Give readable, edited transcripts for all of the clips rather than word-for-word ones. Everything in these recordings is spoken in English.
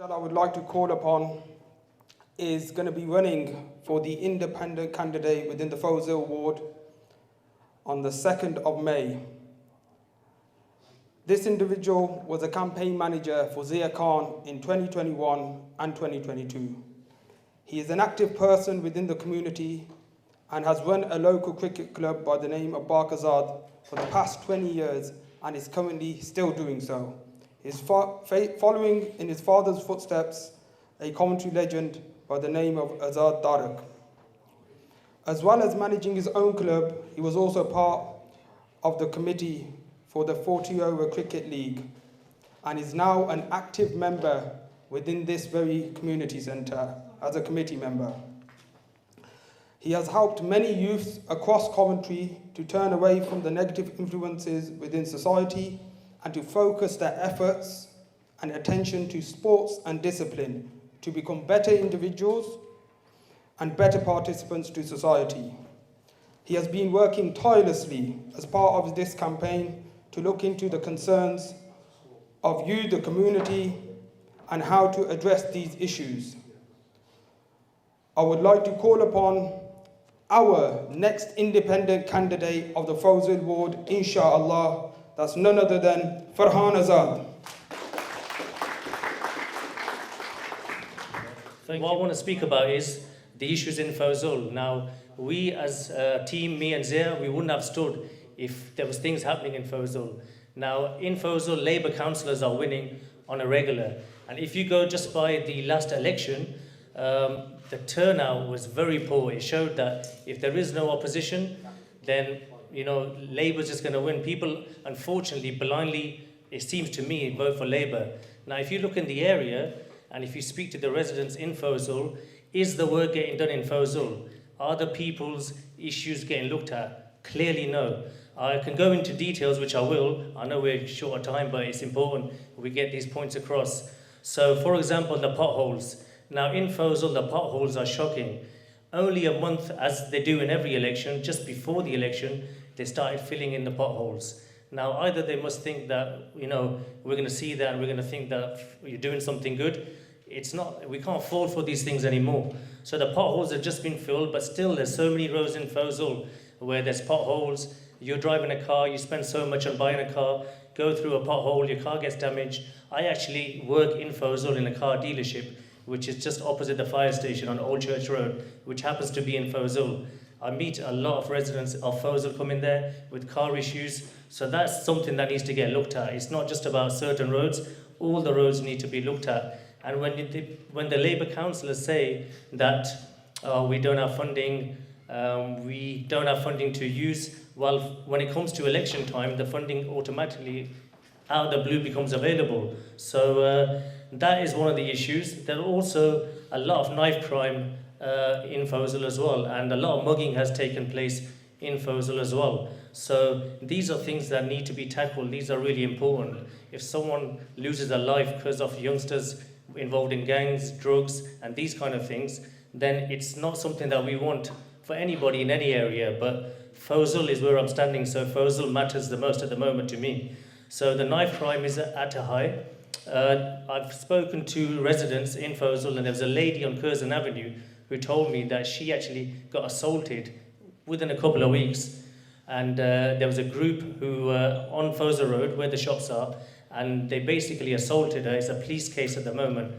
I would like to call upon is going to be running for the independent candidate within the Foleshill ward on the 2nd of May. This individual was a campaign manager for Zia Khan in 2021 and 2022. He is an active person within the community and has run a local cricket club by the name of Azad for the past 20 years and is currently still doing so. He is following in his father's footsteps, a Coventry legend by the name of Azad Kiani. As well as managing his own club, he was also part of the committee for the 40-over cricket league and is now an active member within this very community centre as a committee member. He has helped many youths across Coventry to turn away from the negative influences within society and to focus their efforts and attention to sports and discipline to become better individuals and better participants to society. He has been working tirelessly as part of this campaign to look into the concerns of you, the community, and how to address these issues. I would like to call upon our next independent candidate of the Foleshill ward, inshallah. That's none other than Ferhan Azad. What I want to speak about is the issues in Foleshill. Now, we as a team, me and Zia, we wouldn't have stood if there was things happening in Foleshill. Now, in Foleshill, Labour councillors are winning on a regular. And if you go just by the last election, the turnout was very poor. It showed that if there is no opposition, then Labour's just going to win. People, unfortunately, blindly, it seems to me, vote for Labour. Now, if you look in the area, and if you speak to the residents in Foleshill, is the work getting done in Foleshill? Are the people's issues getting looked at? Clearly, no. I can go into details, which I will. I know we're short of time, but it's important we get these points across. So, for example, the potholes. Now, in Foleshill, the potholes are shocking. Only a month, as they do in every election, just before the election, they started filling in the potholes. Now, either they must think that, we're going to see that and we're going to think that you're doing something good. It's not, we can't fall for these things anymore. So the potholes have just been filled, but still there's so many roads in Foleshill where there's potholes. You're driving a car, you spend so much on buying a car, go through a pothole, your car gets damaged. I actually work in Foleshill in a car dealership, which is just opposite the fire station on Old Church Road, which happens to be in Foleshill. I meet a lot of residents of Foleshill coming there with car issues, so that's something that needs to get looked at. It's not just about certain roads, all the roads need to be looked at. And when the Labour councillors say that we don't have funding, we don't have funding to use, well, when it comes to election time, the funding automatically out of the blue becomes available. So that is one of the issues. There are also a lot of knife crime in Foleshill as well, and a lot of mugging has taken place in Foleshill as well. So these are things that need to be tackled. These are really important. If someone loses their life because of youngsters involved in gangs, drugs, and these kind of things, then it's not something that we want for anybody in any area. But Foleshill is where I'm standing, so Foleshill matters the most at the moment to me. So the knife crime is at a high. I've spoken to residents in Foleshill, and there was a lady on Curzon Avenue who told me that she actually got assaulted within a couple of weeks. And there was a group who on Foleshill Road, where the shops are, and they basically assaulted her. It's a police case at the moment.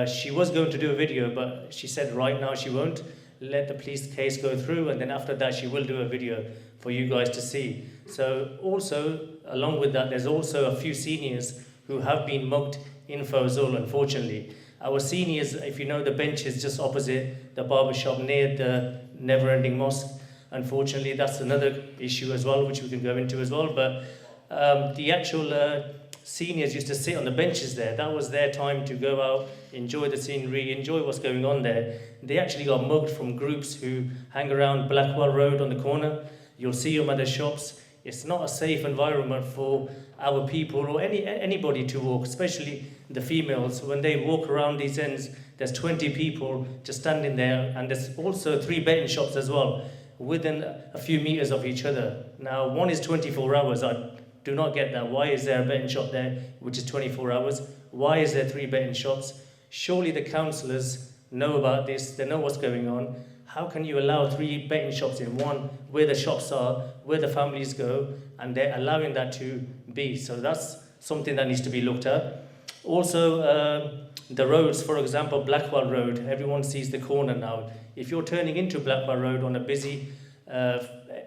She was going to do a video, but she said right now she won't. Let the police case go through, and then after that she will do a video for you guys to see. So also, along with that, there's also a few seniors who have been mugged in Foleshill, unfortunately. Our seniors, if you know the benches just opposite the barber shop near the Never-Ending Mosque, unfortunately that's another issue as well, which we can go into as well. But the actual seniors used to sit on the benches there. That was their time to go out, enjoy the scenery, enjoy what's going on there. They actually got mugged from groups who hang around Blackwell Road on the corner. You'll see them at the shops. It's not a safe environment for our people or anybody to walk, especially the females. When they walk around these ends, there's 20 people just standing there, and there's also 3 betting shops as well, within a few meters of each other. Now, one is 24 hours. I do not get that. Why is there a betting shop there which is 24 hours? Why is there 3 betting shops? Surely the councillors know about this, they know what's going on. How can you allow 3 betting shops in one, where the shops are, where the families go, and they're allowing that to be? So that's something that needs to be looked at. Also, the roads, for example, Blackwell Road, everyone sees the corner now. If you're turning into Blackwell Road on a busy,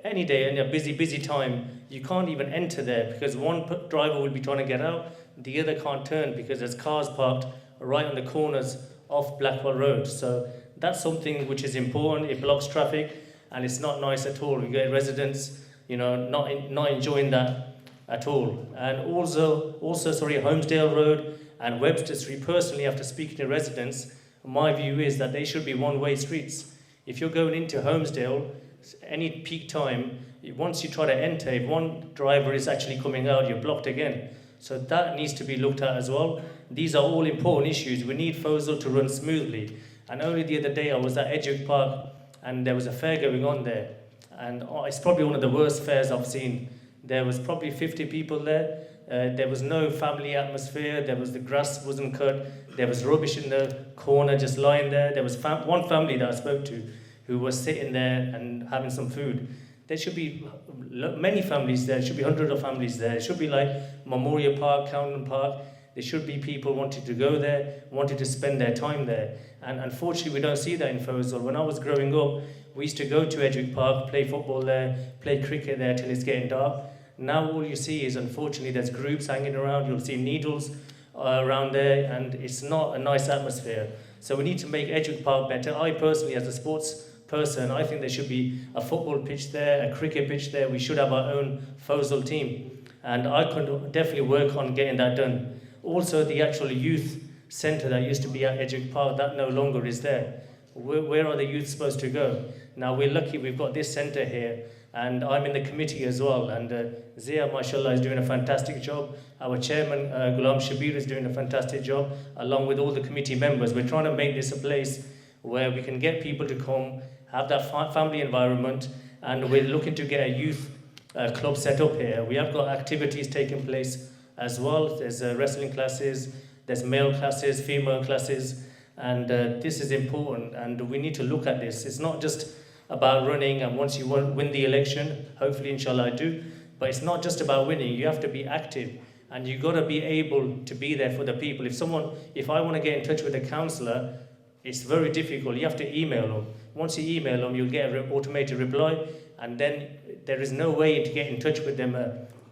any day, in a busy time, you can't even enter there because one driver will be trying to get out, the other can't turn because there's cars parked right on the corners of Blackwell Road. So that's something which is important. It blocks traffic and it's not nice at all. We get residents, not enjoying that at all. And also, Holmesdale Road and Webster Street. Personally, after speaking to residents, my view is that they should be one-way streets. If you're going into Holmesdale, any peak time, once you try to enter, if one driver is actually coming out, you're blocked again. So that needs to be looked at as well. These are all important issues. We need Foleshill to run smoothly. And only the other day I was at Edgewick Park and there was a fair going on there. And it's probably one of the worst fairs I've seen. There was probably 50 people there. There was no family atmosphere. The grass wasn't cut. There was rubbish in the corner just lying there. There was one family that I spoke to who was sitting there and having some food. There should be many families there. There should be hundreds of families there. It should be like Memorial Park, Camden Park. There should be people wanting to go there, wanting to spend their time there. And unfortunately, we don't see that in Foleshill. When I was growing up, we used to go to Edgewick Park, play football there, play cricket there till it's getting dark. Now all you see is, unfortunately, there's groups hanging around. You'll see needles around there, and it's not a nice atmosphere. So we need to make Edgewick Park better. I personally, as a sports person, I think there should be a football pitch there, a cricket pitch there. We should have our own Foleshill team. And I could definitely work on getting that done. Also, the actual youth centre that used to be at Edgewick Park, that no longer is there. Where are the youth supposed to go? Now, we're lucky we've got this centre here, and I'm in the committee as well. And Zia, mashallah, is doing a fantastic job. Our chairman, Ghulam Shabir, is doing a fantastic job, along with all the committee members. We're trying to make this a place where we can get people to come, have that family environment, and we're looking to get a youth club set up here. We have got activities taking place as well. There's wrestling classes, there's male classes, female classes, and this is important, and we need to look at this. It's not just about running, and once you win the election, hopefully inshallah I do, but it's not just about winning. You have to be active, and you've got to be able to be there for the people. If I want to get in touch with a councillor, it's very difficult. You have to email them. Once you email them, you'll get an automated reply, and then there is no way to get in touch with them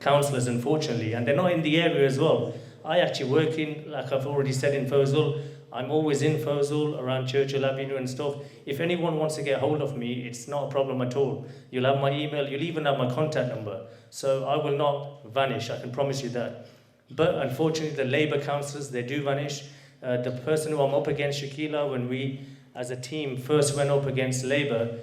councillors, unfortunately, and they're not in the area as well. I actually work in, like I've already said, in Foleshill. I'm always in Foleshill, around Churchill Avenue and stuff. If anyone wants to get hold of me, it's not a problem at all. You'll have my email, you'll even have my contact number. So I will not vanish, I can promise you that. But unfortunately, the Labour councillors, they do vanish. The person who I'm up against, Shakila, when we, as a team, first went up against Labour,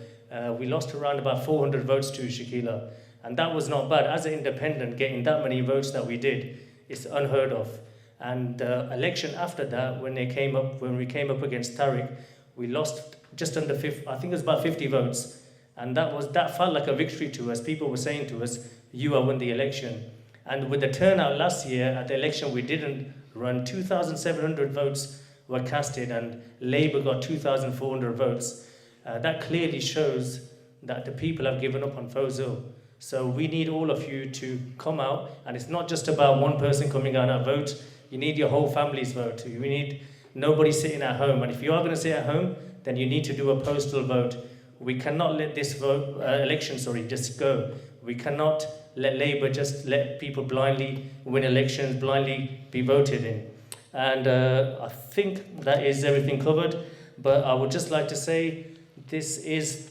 we lost around about 400 votes to Shakila. And that was not bad. As an independent, getting that many votes that we did, it's unheard of. And the election after that, when we came up against Tariq, we lost just under 50, I think it was about 50 votes. And that felt like a victory to us. People were saying to us, you have won the election. And with the turnout last year, at the election we didn't run, 2,700 votes were casted, and Labour got 2,400 votes. That clearly shows that the people have given up on Foleshill. So we need all of you to come out, and it's not just about one person coming out and vote. You need your whole family's vote. We need nobody sitting at home. And if you are going to sit at home, then you need to do a postal vote. We cannot let this election just go. We cannot let Labour just let people blindly win elections, blindly be voted in. And I think that is everything covered. But I would just like to say this is...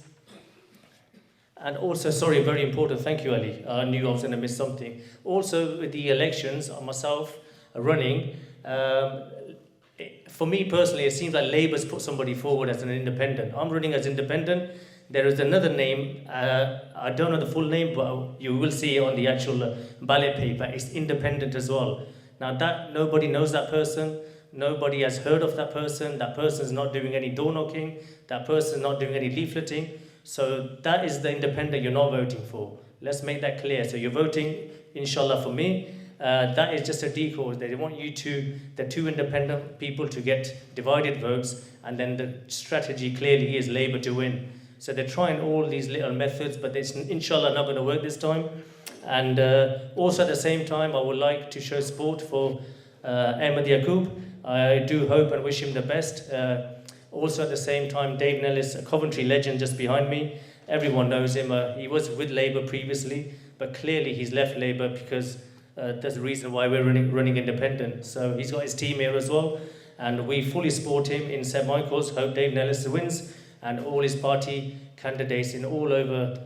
And also, sorry, very important, thank you, Ali. I knew I was going to miss something. Also, with the elections, myself running, for me personally, it seems like Labour's put somebody forward as an independent. I'm running as independent. There is another name, I don't know the full name, but you will see it on the actual ballot paper. It's independent as well. Now, that nobody knows that person. Nobody has heard of that person. That person's not doing any door knocking. That person's not doing any leafleting. So that is the independent you're not voting for. Let's make that clear. So you're voting, inshallah, for me. that is just a decoy. They want the two independent people to get divided votes, and then the strategy clearly is Labour to win. So they're trying all these little methods, but it's inshallah not going to work this time. And also at the same time, I would like to show support for Ahmed Yaqub. I do hope and wish him the best. Also at the same time, Dave Nellis, a Coventry legend just behind me. Everyone knows him. He was with Labour previously, but clearly he's left Labour because there's a reason why we're running independent. So he's got his team here as well, and we fully support him in St Michael's. Hope Dave Nellis wins, and all his party candidates in all over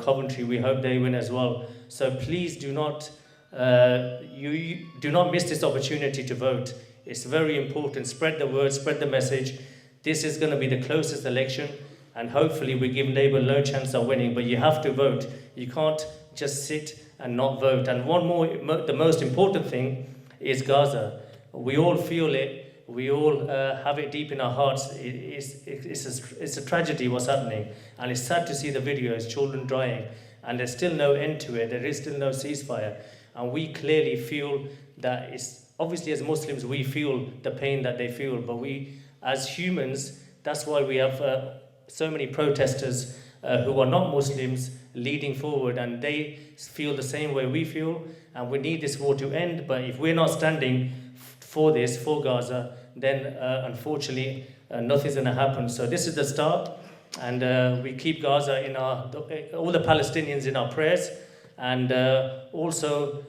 Coventry, we hope they win as well. So please do not you do not miss this opportunity to vote. It's very important. Spread the word, spread the message. This is going to be the closest election, and hopefully we give Labour no chance of winning, but you have to vote. You can't just sit and not vote. And one more, the most important thing is Gaza. We all feel it. We all have it deep in our hearts. It's a tragedy what's happening, and it's sad to see the videos, children dying, and there's still no end to it. There is still no ceasefire, and we clearly feel that it's obviously as Muslims we feel the pain that they feel, but we as humans, that's why we have so many protesters who are not Muslims leading forward, and they feel the same way we feel, and we need this war to end. But if we're not standing for this, for Gaza, then unfortunately nothing's going to happen. So this is the start, and we keep Gaza in all the Palestinians in our prayers. And also,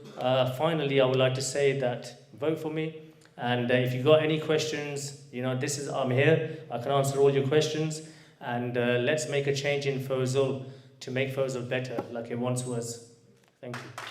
finally, I would like to say that vote for me. And if you've got any questions, I'm here. I can answer all your questions. And let's make a change in Foleshill to make Foleshill better like it once was. Thank you.